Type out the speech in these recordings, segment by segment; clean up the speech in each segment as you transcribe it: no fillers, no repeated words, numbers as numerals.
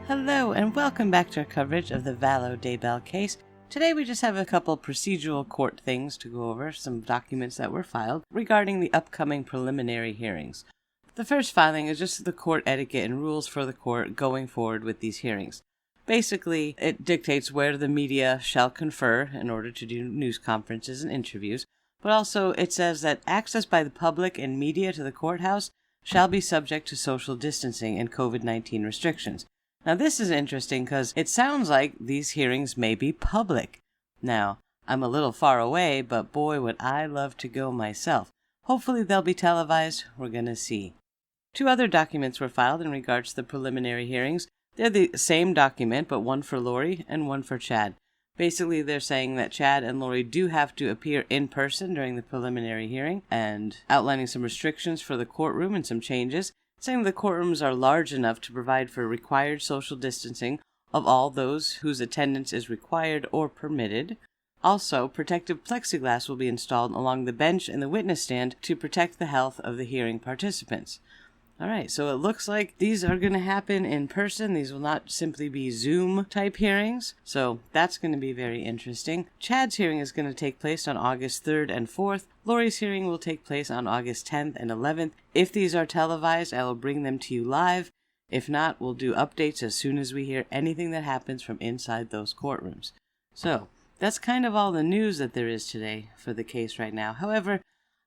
Hello and welcome back to our coverage of the Vallow Daybell case. Today we just have a couple procedural court things to go over, some documents that were filed regarding the upcoming preliminary hearings. The first filing is just the court etiquette and rules for the court going forward with these hearings. Basically, it dictates where the media shall confer in order to do news conferences and interviews, but also it says that access by the public and media to the courthouse shall be subject to social distancing and COVID-19 restrictions. Now this is interesting because it sounds like these hearings may be public. Now, I'm a little far away, but boy would I love to go myself. Hopefully they'll be televised, we're gonna see. Two other documents were filed in regards to the preliminary hearings. They're the same document, but one for Lori and one for Chad. Basically, they're saying that Chad and Lori do have to appear in person during the preliminary hearing and outlining some restrictions for the courtroom and some changes, saying the courtrooms are large enough to provide for required social distancing of all those whose attendance is required or permitted. Also, protective plexiglass will be installed along the bench and the witness stand to protect the health of the hearing participants. Alright, so it looks like these are going to happen in person. These will not simply be Zoom-type hearings, so that's going to be very interesting. Chad's hearing is going to take place on August 3rd and 4th. Lori's hearing will take place on August 10th and 11th. If these are televised, I will bring them to you live. If not, we'll do updates as soon as we hear anything that happens from inside those courtrooms. So, that's kind of all the news that there is today for the case right now. However,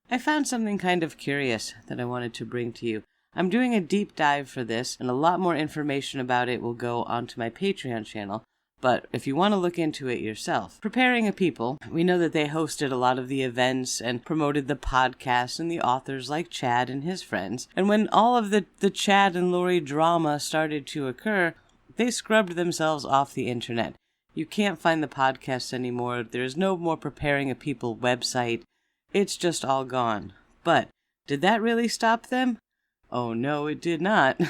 I found something kind of curious that I wanted to bring to you. I'm doing a deep dive for this, and a lot more information about it will go onto my Patreon channel, but if you want to look into it yourself. Preparing a People, we know that they hosted a lot of the events and promoted the podcast and the authors like Chad and his friends, and when all of the Chad and Lori drama started to occur, they scrubbed themselves off the internet. You can't find the podcast anymore, there's no more Preparing a People website, it's just all gone. But, did that really stop them? Oh no, it did not.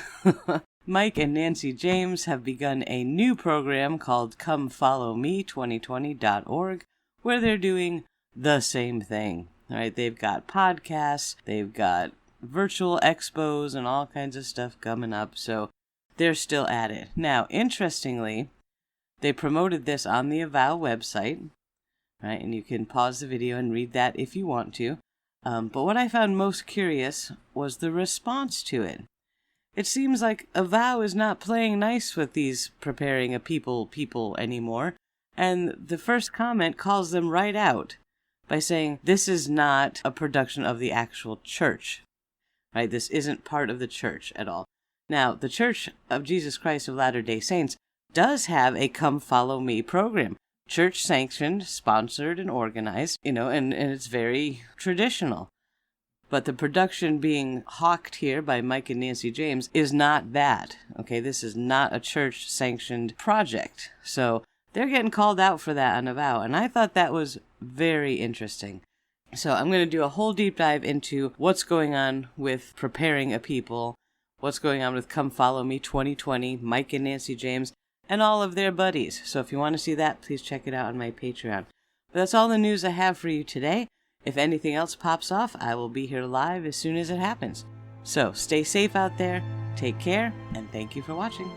Mike and Nancy James have begun a new program called ComeFollowMe2020.org, where they're doing the same thing. All right, they've got podcasts, they've got virtual expos and all kinds of stuff coming up, so they're still at it. Now, interestingly, they promoted this on the Avow website, right, and you can pause the video and read that if you want to. But what I found most curious was the response to it. It seems like Avow is not playing nice with these Preparing a People anymore, and the first comment calls them right out by saying this is not a production of the actual church. Right? This isn't part of the church at all. Now, the Church of Jesus Christ of Latter-day Saints does have a Come Follow Me program. Church sanctioned, sponsored, and organized, and it's very traditional. But the production being hawked here by Mike and Nancy James is not that. Okay, this is not a church sanctioned project. So they're getting called out for that on Avow, and I thought that was very interesting. So I'm going to do a whole deep dive into what's going on with Preparing a People, what's going on with Come Follow Me 2020, Mike and Nancy James, and all of their buddies. So if you want to see that, please check it out on my Patreon. But that's all the news I have for you today. If anything else pops off, I will be here live as soon as it happens. So stay safe out there, take care, and thank you for watching.